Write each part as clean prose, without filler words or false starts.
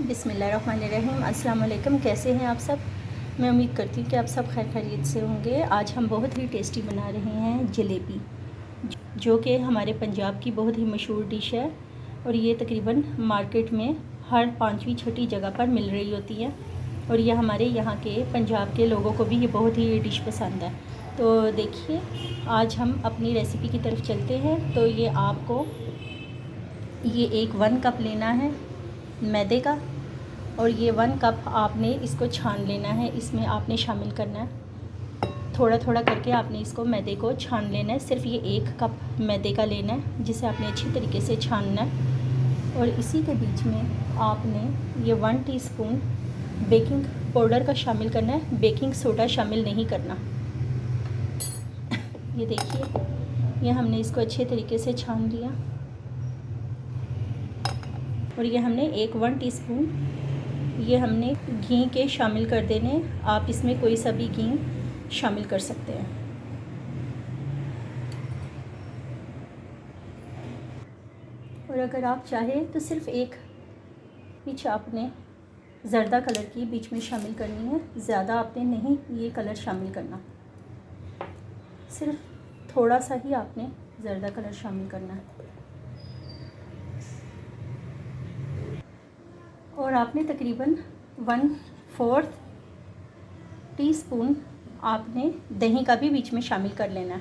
बिस्मिल्लाहिर्रहमानिर्रहीम। अस्सलाम वालेकुम। कैसे हैं आप सब? मैं उम्मीद करती हूँ कि आप सब खैर खैरियत से होंगे। आज हम बहुत ही टेस्टी बना रहे हैं जलेबी, जो कि हमारे पंजाब की बहुत ही मशहूर डिश है और ये तकरीबन मार्केट में हर 5वीं 6ठी जगह पर मिल रही होती है और ये हमारे यहाँ के पंजाब के लोगों को भी ये बहुत ही डिश पसंद है। तो देखिए, आज हम अपनी रेसिपी की तरफ चलते हैं। तो ये आपको ये 1 कप लेना है मैदे का और ये 1 कप आपने इसको छान लेना है। इसमें आपने शामिल करना है, थोड़ा थोड़ा करके आपने इसको मैदे को छान लेना है। सिर्फ ये 1 कप मैदे का लेना है जिसे आपने अच्छी तरीके से छानना है। और इसी के बीच में आपने ये 1 टीस्पून बेकिंग पाउडर का शामिल करना है, बेकिंग सोडा शामिल नहीं करना। ये देखिए, ये हमने इसको अच्छे तरीके से छान लिया और ये हमने 1 टीस्पून ये हमने घी के शामिल कर देने। आप इसमें कोई सा भी घी शामिल कर सकते हैं। और अगर आप चाहें तो सिर्फ एक पिंच आपने ज़र्दा कलर की बीच में शामिल करनी है, ज़्यादा आपने नहीं ये कलर शामिल करना, सिर्फ थोड़ा सा ही आपने ज़र्दा कलर शामिल करना है। और आपने तकरीबन 1/4 टीस्पून आपने दही का भी बीच में शामिल कर लेना है।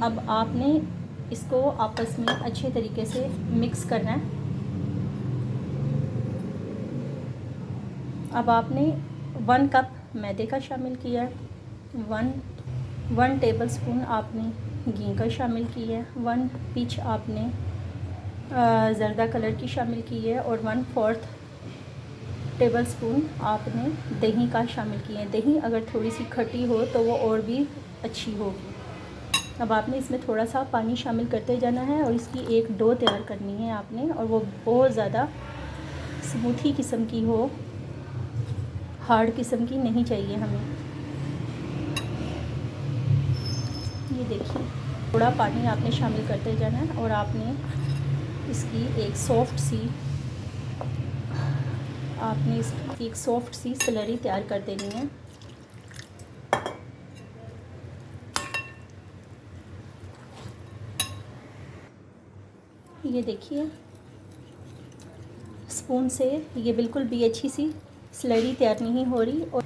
अब आपने इसको आपस में अच्छे तरीके से मिक्स करना है। अब आपने 1 कप मैदे का शामिल किया है, 1 टेबलस्पून आपने घी का शामिल किया है, 1 पिंच आपने ज़र्दा कलर की शामिल की है और 1/4 टेबलस्पून आपने दही का शामिल किया है। दही अगर थोड़ी सी खट्टी हो तो वो और भी अच्छी होगी। अब आपने इसमें थोड़ा सा पानी शामिल करते जाना है और इसकी एक डो तैयार करनी है आपने, और वो बहुत ज़्यादा स्मूथी किस्म की हो, हार्ड किस्म की नहीं चाहिए हमें। ये देखिए, थोड़ा पानी आपने शामिल करते जाना है और आपने इसकी एक सॉफ्ट सी स्लरी तैयार कर देनी है। ये देखिए, स्पून से ये बिल्कुल भी अच्छी सी स्लरी तैयार नहीं हो रही और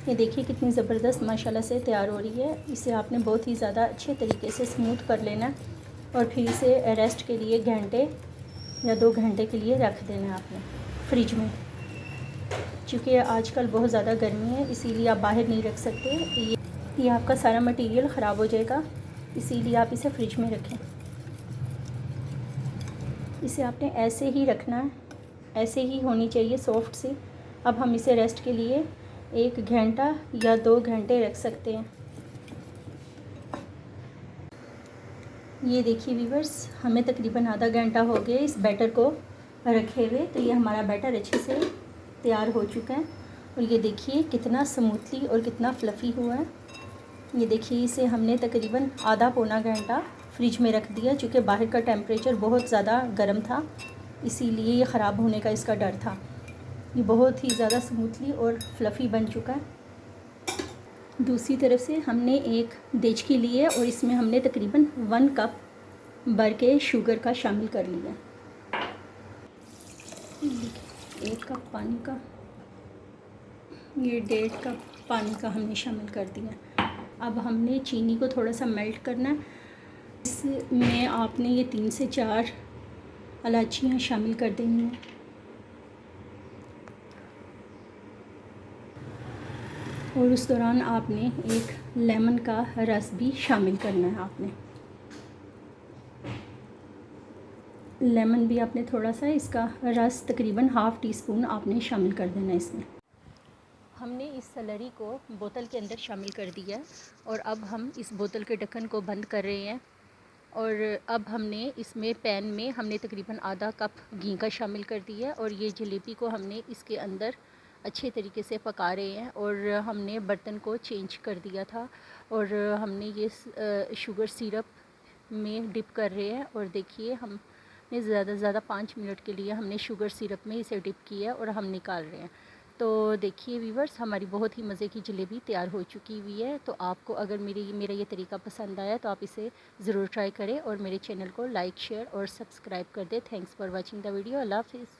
ये देखिए कितनी ज़बरदस्त माशाल्लाह से तैयार हो रही है। इसे आपने बहुत ही ज़्यादा अच्छे तरीके से स्मूथ कर लेना और फिर इसे रेस्ट के लिए घंटे या 2 घंटे के लिए रख देना है आपने फ्रिज में। क्योंकि आजकल बहुत ज़्यादा गर्मी है, इसीलिए आप बाहर नहीं रख सकते, ये आपका सारा मटेरियल ख़राब हो जाएगा, इसीलिए आप इसे फ्रिज में रखें। इसे आपने ऐसे ही रखना है, ऐसे ही होनी चाहिए सॉफ्ट सी। अब हम इसे रेस्ट के लिए 1 घंटा या 2 घंटे रख सकते हैं। ये देखिए व्यूअर्स, हमें तकरीबन आधा घंटा हो गया इस बैटर को रखे हुए। तो ये हमारा बैटर अच्छे से तैयार हो चुका है और ये देखिए कितना स्मूथली और कितना फ्लफ़ी हुआ है। ये देखिए, इसे हमने तकरीबन आधा पौना घंटा फ्रिज में रख दिया, क्योंकि बाहर का टेम्परेचर बहुत ज़्यादा गर्म था, इसीलिए ये ख़राब होने का इसका डर था। ये बहुत ही ज़्यादा स्मूथली और फ्लफ़ी बन चुका है। दूसरी तरफ से हमने एक देचकी ली है और इसमें हमने तकरीबन 1 कप भर के शुगर का शामिल कर लिया। 1 कप पानी का, ये 1.5 कप पानी का हमने शामिल कर दिया। अब हमने चीनी को थोड़ा सा मेल्ट करना है। इसमें आपने ये 3 से 4 इलायचियाँ शामिल कर देनी है और उस दौरान आपने एक लेमन का रस भी शामिल करना है। आपने लेमन भी आपने थोड़ा सा, इसका रस तकरीबन ½ टीस्पून आपने शामिल कर देना है इसमें। हमने इस स्लरी को बोतल के अंदर शामिल कर दिया और अब हम इस बोतल के ढक्कन को बंद कर रहे हैं। और अब हमने इसमें पैन में हमने तकरीबन आधा कप घी का शामिल कर दिया और ये जलेबी को हमने इसके अंदर अच्छे तरीके से पका रहे हैं। और हमने बर्तन को चेंज कर दिया था और हमने ये शुगर सिरप में डिप कर रहे हैं। और देखिए हमने ज़्यादा से ज़्यादा 5 मिनट के लिए हमने शुगर सिरप में इसे डिप किया और हम निकाल रहे हैं। तो देखिए व्यूवर्स, हमारी बहुत ही मज़े की जलेबी तैयार हो चुकी हुई है। तो आपको अगर मेरा ये तरीका पसंद आया तो आप इसे ज़रूर ट्राई करें और मेरे चैनल को लाइक, शेयर और सब्सक्राइब कर दें। Thanks for watching the video. अल्लाह हाफ़िज़।